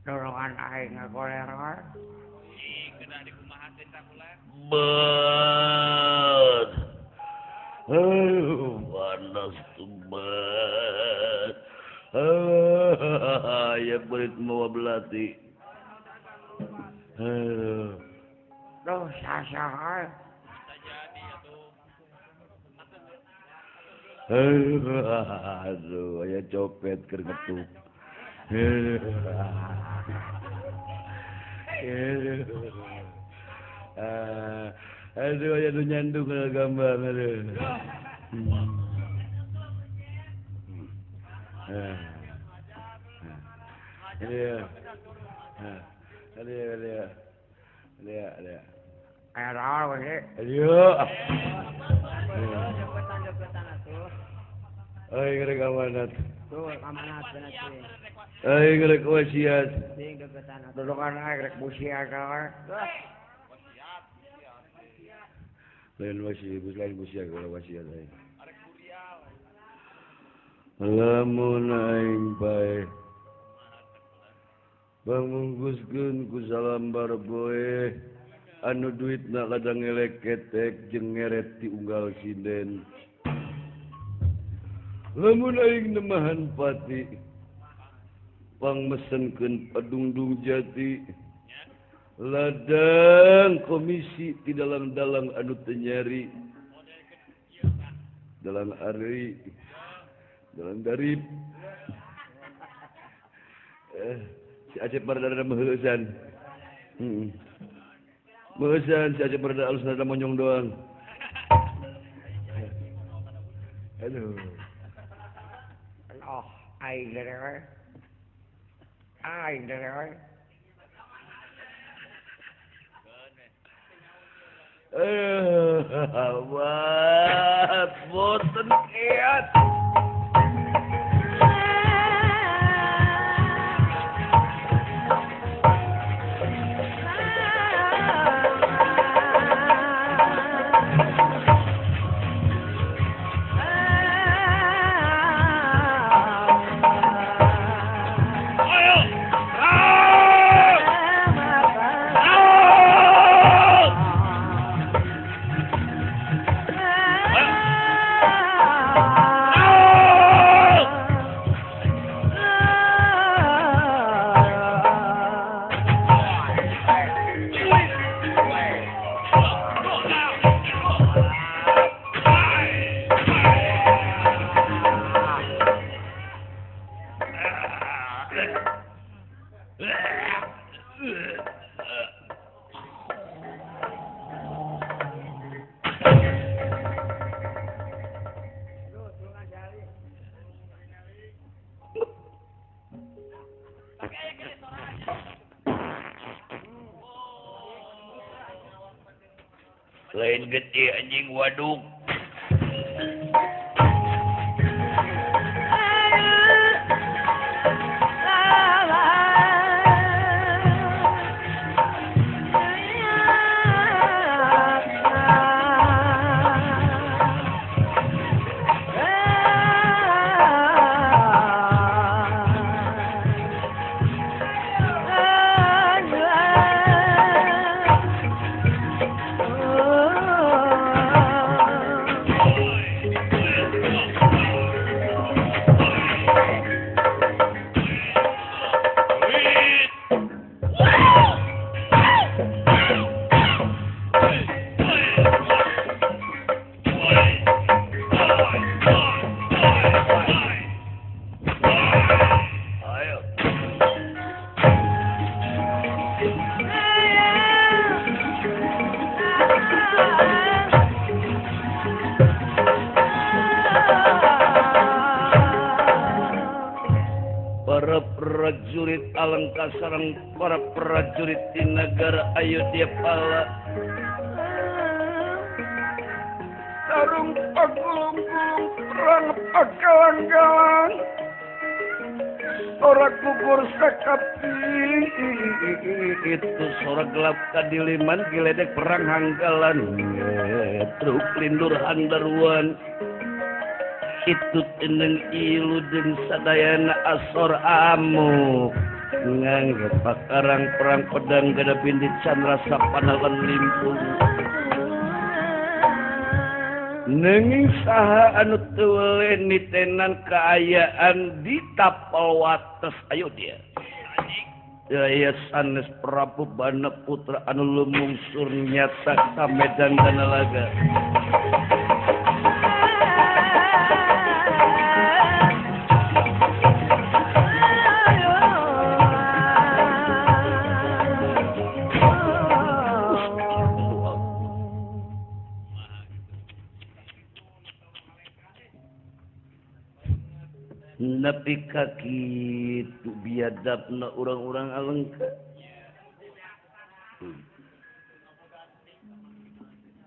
Dorongan aing ngagoleror. Kena dikumahatin sakulah. Bet. Panas tuh bet. Ya berit mau belati. Duh, sasahal. Aduh, ya copet kergetuk. Aduh, ya tuh nyandung ke gambar, aduh. Ada. Error we. Ayo. Ay, ngerek amanat. Tuh, amanat bener sih. Ay, ngerek wasiat. Ding deketan. Dorongan aing rek busiat kae. Lain wasiat kalau wasiat aing. Lamun aing bae. Bangungkuskeun ku salambar boe. Anu duitna kadang ngelek ketek jeung ngeret ti unggal sinden. Lamun aing nemahan pati pangmesenkeun padungdung jati ladang komisi ti dalang-dalang anu teu nyari dalang ari dalang darip si Acep Mardana meuheusan meuheusan si Acep Mardana alusna monyong doang aduh Oh, aing dewe. Aing dewe. Wat boten kiat. Ayo, lain gede anjing waduk. Prajurit alengka sareng para prajurit di negara Ayodhya Pala sarung pagulung-gulung perang pagalang-galang ora gugur sakapi itu sora gelap kadiliman giledek perang hanggalan truk lindur handarwan itu teneng ilu dan sadayana asor amu ngangge pakarang perang pedang gada binti candra sapanalan limpung nenging saha anu tulen nitenan kaayaan di tapal wates Ayodhya daya sanes Prabu Bana Putra anu lumungsur nyata ka medan Danalaga. Napi kaki tu biadabna orang-orang alengka.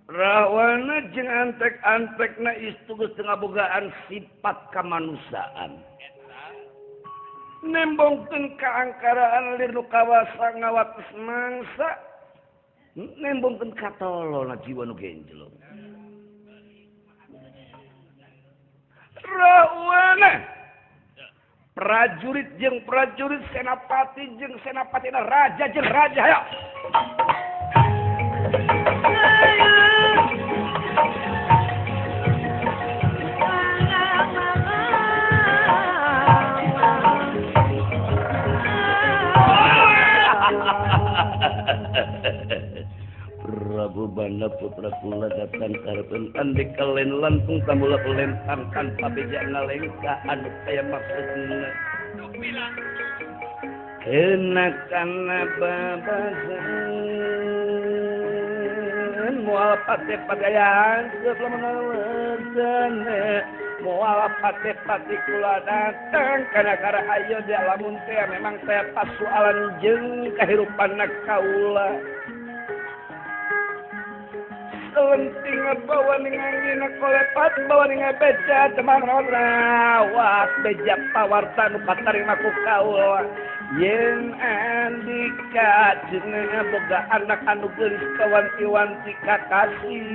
Rawana jeung antek-antekna istu geus teu ngabogaan sifat kamanusaan. Nembongkeun kaangkaraan lir nu kawasa ngawates mangsa. Nembongkeun katolona jiwa nu genjlong. Rawana prajurit jeung prajurit senapati jeung senapatina raja jeung raja hayo Prabu Bana Putra kula datang karepen andi kalen lantung tamula lentang tanpa beja ngalengka anu kaya maksudna kena kana babasan moal pate pagayan sebelum menawarkan moal pate kula datang kana kara Ayodhya lamun teh memang teh pasualan jeung kahirupan kaula lenting bawa ningangin kolepat bawa ninga beja teman rawat beja pawarta nu patarima ku kaula yen andika jeneng boga anak anu geulis kawanti-wanti kakasih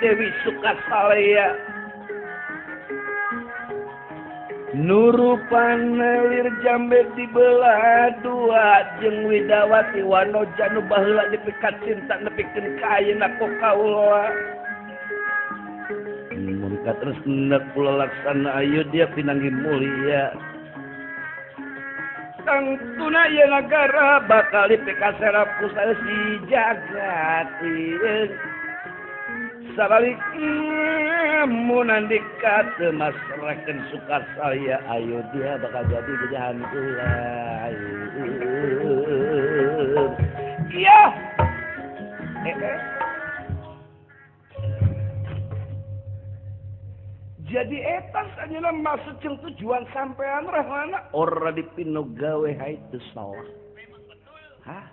Dewi Sukasalaya Nurupana lir jambe dibelah dua jeung Widawati wanoja nu baheula dipikat cinta nepikeun ka ayeuna ku kaula. Mun katresna kula laksana Ayodhya pinanggi mulia. Tangtuna ieu nagara bakal dipikasera ku si jagat. Sabalik mun andika teu masrakeun Sukasalaya Ayodhya bakal jadi bejahan kula. Iya. Jadi eta sanyeuna maksud jeung tujuan sampean rahwana ora dipino gawe hayu salah. Hah?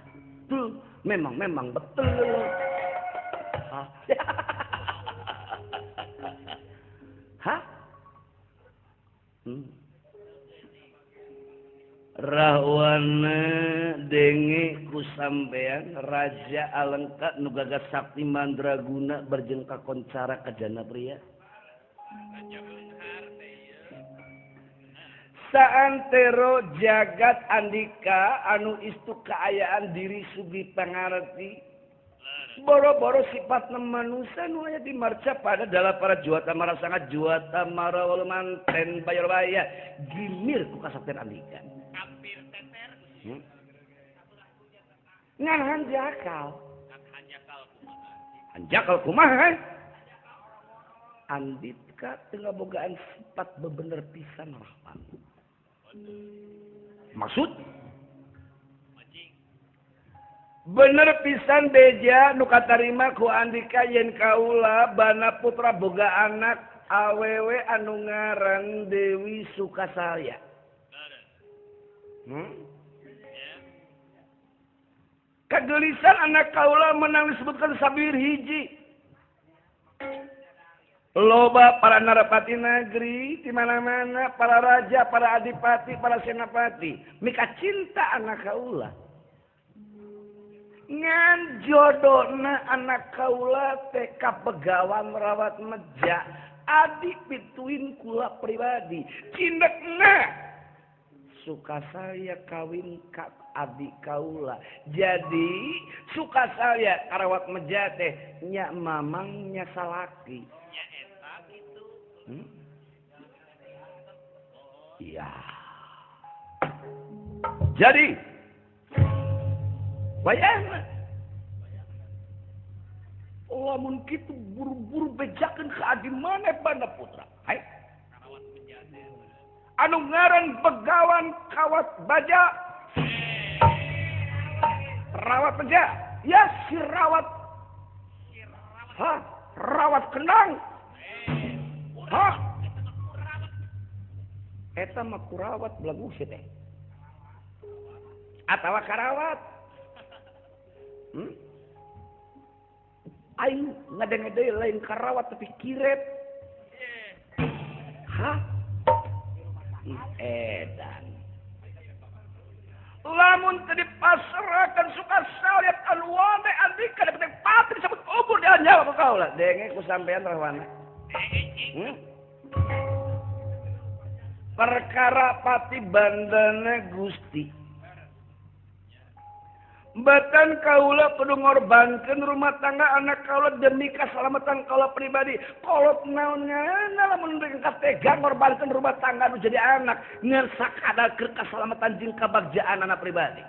Tuh, memang betul. Hah? Rahwana denge ku sampean Raja Alengka nu gagas sakti mandraguna berjeng kakoncara kajana pria. Saantero jagat andika anu istu kaayaan diri sugi pangarti boro-boro sifat manusia nu aya di marca pada dalam para juata mara sangat juata mara wal manten bayar baya gimir ku kasaktian andika Hampir teter. ngan hanjakal Hanjakal kumaha. kumaha andika tengah bogaan sifat bebener pisan rahman maksud Majing. bener pisan beja nu katarima ku andika yen kaula bana putra boga anak awewe anu ngaran Dewi Sukasaya. Kagelisan anak kaula menang disebutkan sabir hiji. Loba para narapati negeri di mana-mana, para raja, para adipati, para senapati, mika cinta anak kaula. Ngan jodona anak kaula teh ka pegawan merawat meja, adi pituin kula pribadi. Cindekna Sukasaya kawin ka adik kaula. Jadi Sukasaya karawat meja teh nya mamang nya salaki. Nya eta gitu. Iya. Jadi bayangna lamun kitu buru-buru bejakeun ka adi maneh banda putra. Hai. Karawat menjadi. Anu ngaran begawan kawat baja. Rawat baja. Ya si rawat. Hah, rawat kenang. Hah? Eta mah kurawat belagu sih teh. Atawa karawat. Aing ngade-ngade lain karawat tapi kiret. Hah? Edan. Lamun tadi pasrakan Sukasaya aluane andika dapat pati disebut umur dia nyawa kau lah. Denge ku sampean rahwana. Perkara pati bandana Gusti. Batan kaula kudu ngorbankeun rumah tangga anak kaula demi keselamatan kaula pribadi. Kolot naonnya lamun tega ngorbankeun rumah tangga nu jadi anak ngersakadakeun keselamatan jeung kabagjaan anak pribadi.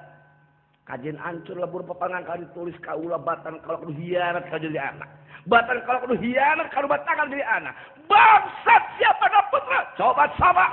Kajen ancur lebur pepangan kali tulis kaula batan kaula kudu hianat ka jadi anak. Batan kaula kudu hianat ka rumah tangga jadi anak. Bangsat siapa na putra? Coba sama.